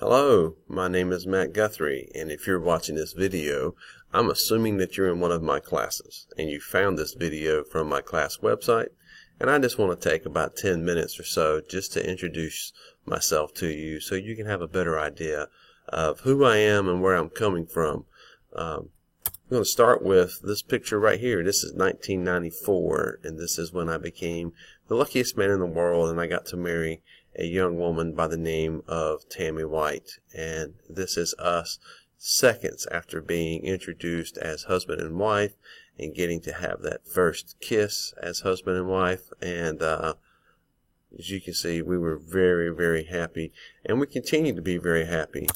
Hello, my name is Matt Guthrie, and if you're watching this video, I'm assuming that you're in one of my classes, and you found this video from my class website, and I just want to take about 10 minutes or so just to introduce myself to you so you can have a better idea of who I am and where I'm coming from. I'm going to start with this picture right here. This is 1994, and this is when I became the luckiest man in the world, and I got to marry a young woman by the name of Tammy White. And this is us seconds after being introduced as husband and wife and getting to have that first kiss as husband and wife. And as you can see, we were very, very happy, and we continue to be very happy.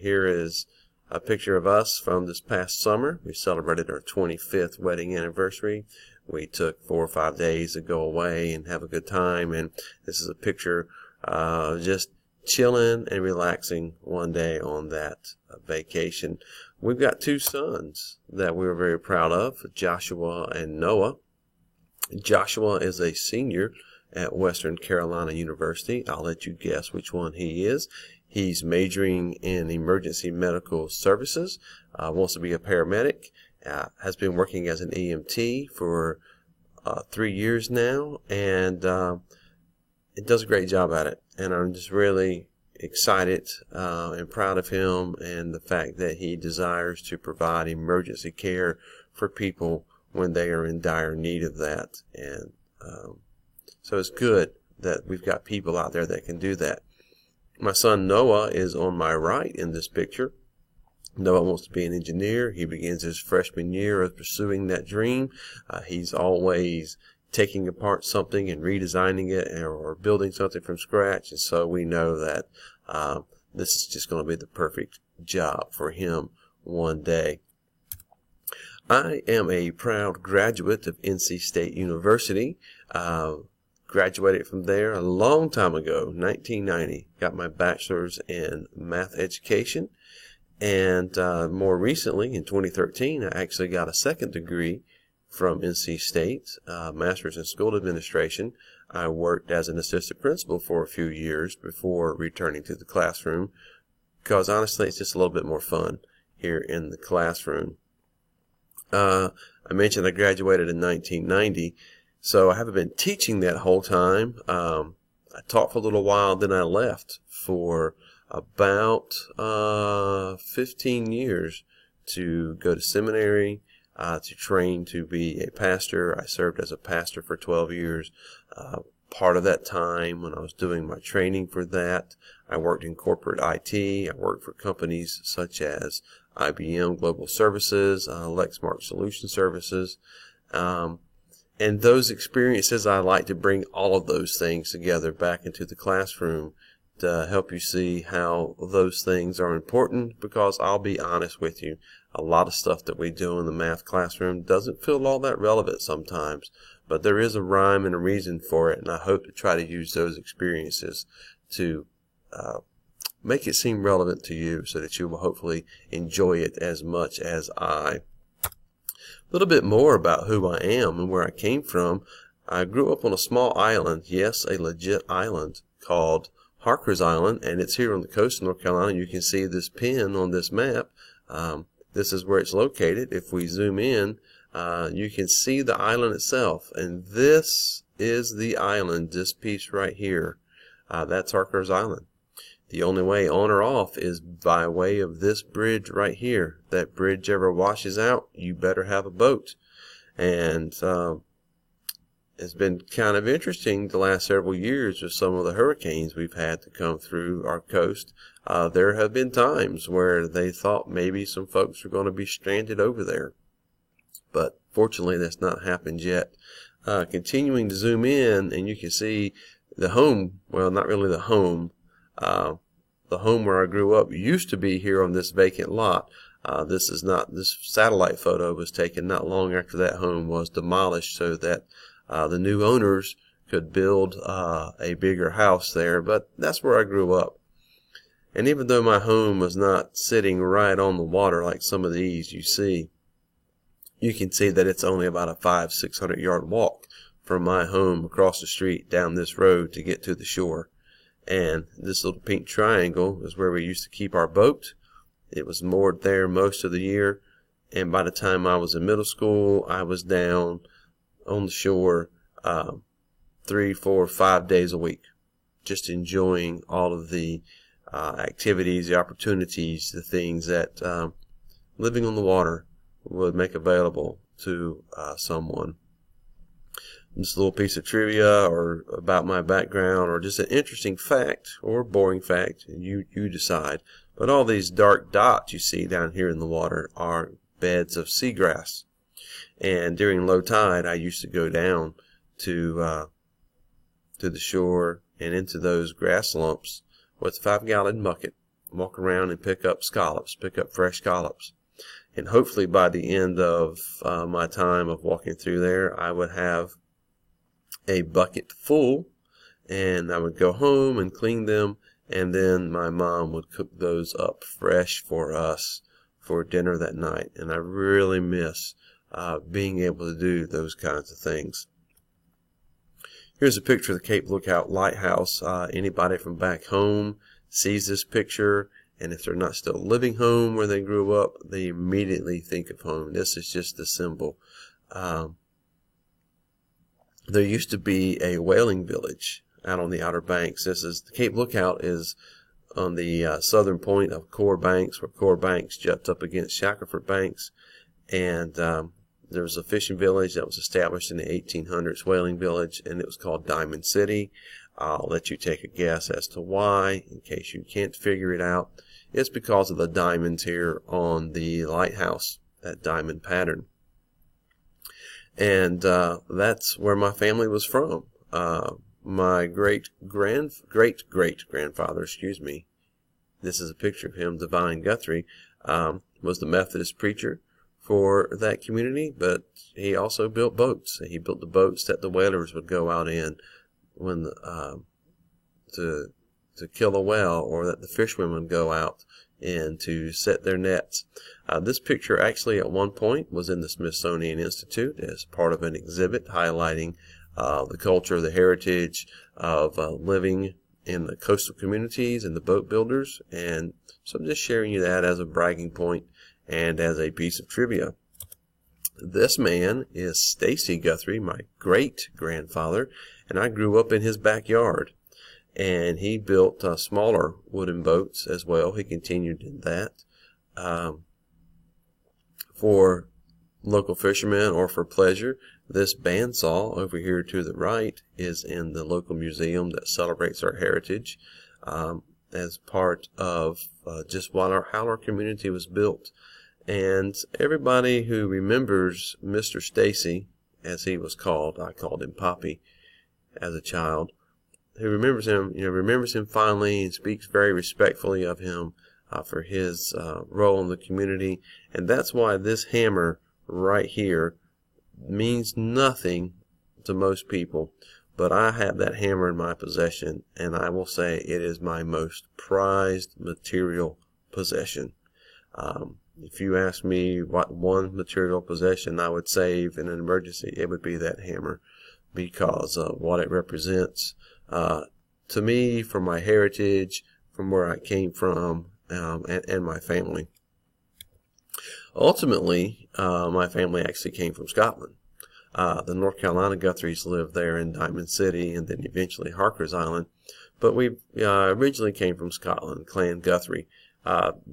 Here is a picture of us from this past summer. We celebrated our 25th wedding anniversary. We took 4 or 5 days to go away and have a good time, and this is a picture just chilling and relaxing one day on that vacation. We've got 2 sons that we're very proud of, Joshua and Noah. Joshua is a senior at Western Carolina University. I'll let you guess which one he is. He's majoring in emergency medical services, wants to be a paramedic, has been working as an EMT for 3 years now, and it does a great job at it. And I'm just really excited and proud of him and the fact that he desires to provide emergency care for people when they are in dire need of that. And so it's good that we've got people out there that can do that. My son Noah is on my right in this picture. Noah wants to be an engineer. He begins his freshman year of pursuing that dream. He's always taking apart something and redesigning it or building something from scratch. And so we know that this is just going to be the perfect job for him one day. I am a proud graduate of NC State University. Graduated from there a long time ago, 1990. Got my bachelor's in math education. And more recently, in 2013, I actually got a second degree from NC State, master's in school administration. I worked as an assistant principal for a few years before returning to the classroom, because honestly, it's just a little bit more fun here in the classroom. I mentioned I graduated in 1990. So I haven't been teaching that whole time. I taught for a little while, then I left for about 15 years to go to seminary, to train to be a pastor. I served as a pastor for 12 years. Part of that time, when I was doing my training for that, I worked in corporate IT. I worked for companies such as IBM Global Services, Lexmark Solution Services. And those experiences, I like to bring all of those things together back into the classroom to help you see how those things are important, because I'll be honest with you, a lot of stuff that we do in the math classroom doesn't feel all that relevant sometimes, but there is a rhyme and a reason for it, and I hope to try to use those experiences to make it seem relevant to you so that you will hopefully enjoy it as much as I. A little bit more about who I am and where I came from. I grew up on a small island, yes, a legit island, called Harkers Island, and it's here on the coast of North Carolina. You can see this pin on this map. This is where it's located. If we zoom in, you can see the island itself, and this is the island, this piece right here. That's Harkers Island. The only way on or off is by way of this bridge right here. That bridge ever washes out, you better have a boat. And it's been kind of interesting the last several years with some of the hurricanes we've had to come through our coast. There have been times where they thought maybe some folks were going to be stranded over there. But fortunately, that's not happened yet. Continuing to zoom in, and you can see the home, well, not really the home, the home where I grew up used to be here on this vacant lot. This satellite photo was taken not long after that home was demolished so that the new owners could build a bigger house there, but that's where I grew up. And even though my home was not sitting right on the water like some of these you see, you can see that it's only about a 500-600 yard walk from my home across the street down this road to get to the shore. And this little pink triangle is where we used to keep our boat. It was moored there most of the year, and by the time I was in middle school, I was down on the shore 3, 4, 5 days a week, just enjoying all of the activities, the opportunities, the things that living on the water would make available to someone. This little piece of trivia or about my background, or just an interesting fact or boring fact, you decide. But all these dark dots you see down here in the water are beds of seagrass. And during low tide, I used to go down to the shore and into those grass lumps with a 5-gallon bucket, walk around and pick up scallops, pick up fresh scallops. And hopefully by the end of my time of walking through there, I would have a bucket full, and I would go home and clean them, and then my mom would cook those up fresh for us for dinner that night. And I really miss being able to do those kinds of things. Here's a picture of the Cape Lookout Lighthouse. Anybody from back home sees this picture, and if they're not still living home where they grew up, they immediately think of home. This is just the symbol. There used to be a whaling village out on the Outer Banks. The Cape Lookout is on the southern point of Core Banks, where Core Banks juts up against Shackelford Banks. And there was a fishing village that was established in the 1800s, whaling village, and it was called Diamond City. I'll let you take a guess as to why, in case you can't figure it out. It's because of the diamonds here on the lighthouse, that diamond pattern. And that's where my family was from. My great-great-grandfather, this is a picture of him, Divine Guthrie, was the Methodist preacher for that community, but he also built boats. He built the boats that the whalers would go out in when to kill a whale, or that the fishermen would go out in to set their nets. This picture actually at one point was in the Smithsonian Institute as part of an exhibit highlighting the culture, the heritage of living in the coastal communities and the boat builders. And so I'm just sharing you that as a bragging point and as a piece of trivia. This man is Stacy Guthrie, my great-grandfather, and I grew up in his backyard. And he built smaller wooden boats as well. He continued in that for local fishermen or for pleasure. This bandsaw over here to the right is in the local museum that celebrates our heritage as part of just how our community was built. And everybody who remembers Mr. Stacy, as he was called, I called him Poppy as a child, who remembers him, remembers him fondly and speaks very respectfully of him for his role in the community. And that's why this hammer right here means nothing to most people, but I have that hammer in my possession, and I will say it is my most prized material possession. If you ask me what one material possession I would save in an emergency, it would be that hammer, because of what it represents to me, for my heritage, from where I came from, and my family. Ultimately, my family actually came from Scotland. The North Carolina Guthries lived there in Diamond City, and then eventually Harker's Island. But we originally came from Scotland, Clan Guthrie.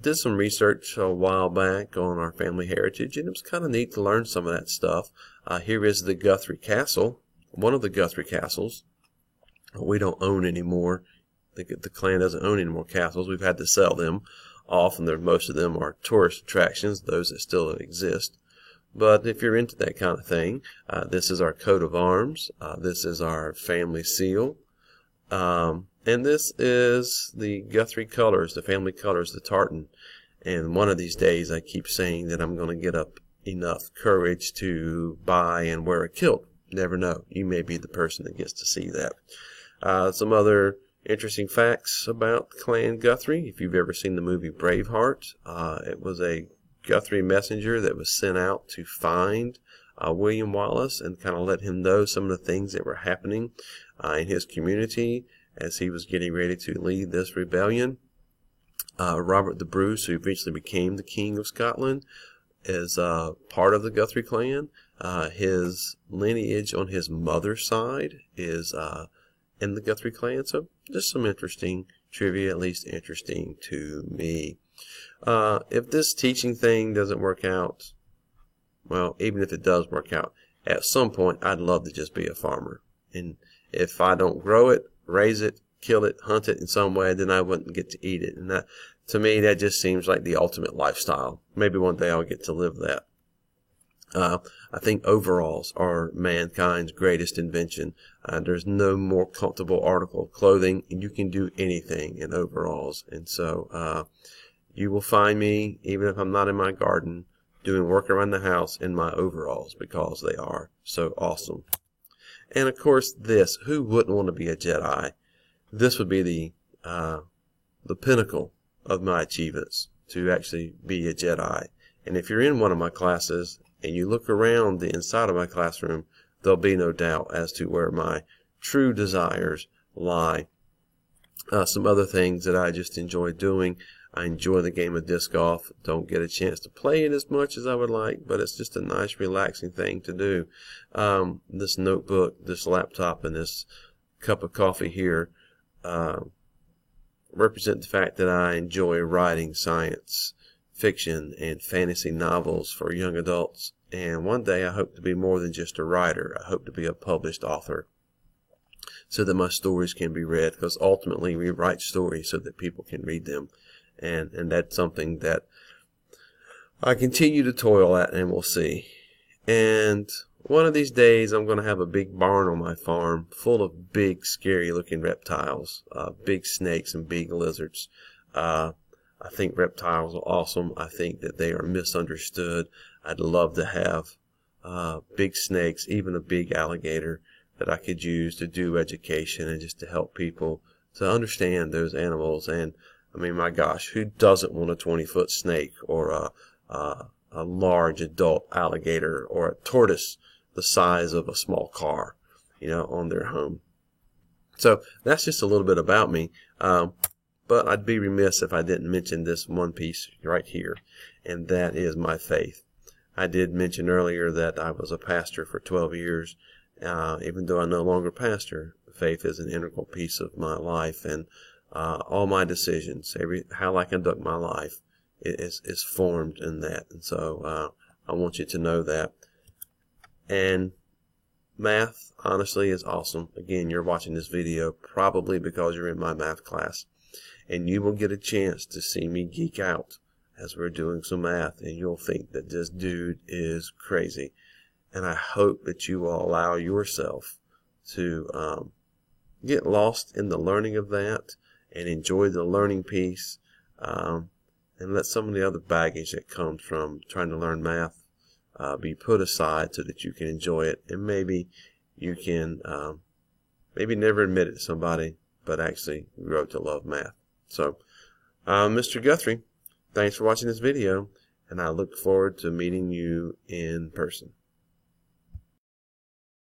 Did some research a while back on our family heritage, and it was kind of neat to learn some of that stuff. Here is the Guthrie Castle, one of the Guthrie castles. We don't own anymore. The clan doesn't own any more castles. We've had to sell them off, and most of them are tourist attractions, those that still exist. But if you're into that kind of thing, this is our coat of arms. This is our family seal. And this is the Guthrie colors, the family colors, the tartan. And one of these days I keep saying that I'm going to get up enough courage to buy and wear a kilt. Never know. You may be the person that gets to see that. Some other interesting facts about Clan Guthrie. If you've ever seen the movie Braveheart, it was a Guthrie messenger that was sent out to find William Wallace and kind of let him know some of the things that were happening in his community. as he was getting ready to lead this rebellion. Robert the Bruce, who eventually became the King of Scotland, is part of the Guthrie clan. His lineage on his mother's side is in the Guthrie clan. So just some interesting trivia, at least interesting to me. If this teaching thing doesn't work out, well, even if it does work out, at some point I'd love to just be a farmer. And if I don't grow it, raise it, kill it, hunt it in some way, then I wouldn't get to eat it. And that, to me, that just seems like the ultimate lifestyle. Maybe one day I'll get to live that. I think overalls are mankind's greatest invention. There's no more comfortable article of clothing, and you can do anything in overalls. And so you will find me, even if I'm not in my garden, doing work around the house in my overalls, because they are so awesome. And of course, this, who wouldn't want to be a Jedi? This would be the pinnacle of my achievements, to actually be a Jedi. And if you're in one of my classes and you look around the inside of my classroom, there'll be no doubt as to where my true desires lie. Some other things that I just enjoy doing. I enjoy the game of disc golf. Don't get a chance to play it as much as I would like, but it's just a nice, relaxing thing to do. This notebook, this laptop, and this cup of coffee here represent the fact that I enjoy writing science fiction and fantasy novels for young adults. And one day I hope to be more than just a writer. I hope to be a published author, so that my stories can be read, because ultimately we write stories so that people can read them. And that's something that I continue to toil at, and we'll see. And one of these days I'm going to have a big barn on my farm full of big, scary looking reptiles, big snakes and big lizards. I think reptiles are awesome. I think that they are misunderstood. I'd love to have big snakes, even a big alligator that I could use to do education and just to help people to understand those animals. And I mean, my gosh, who doesn't want a 20-foot snake, or a large adult alligator, or a tortoise the size of a small car, on their home? So that's just a little bit about me. But I'd be remiss if I didn't mention this one piece right here, and that is my faith. I did mention earlier that I was a pastor for 12 years. Even though I'm no longer pastor, faith is an integral piece of my life, and all my decisions, how I conduct my life is formed in that. And so I want you to know that. And math, honestly, is awesome. Again, you're watching this video probably because you're in my math class, and you will get a chance to see me geek out as we're doing some math, and you'll think that this dude is crazy. And I hope that you will allow yourself to get lost in the learning of that and enjoy the learning piece, and let some of the other baggage that comes from trying to learn math be put aside, so that you can enjoy it, and maybe you can maybe never admit it to somebody, but actually grow to love math. So, Mr. Guthrie, thanks for watching this video, and I look forward to meeting you in person.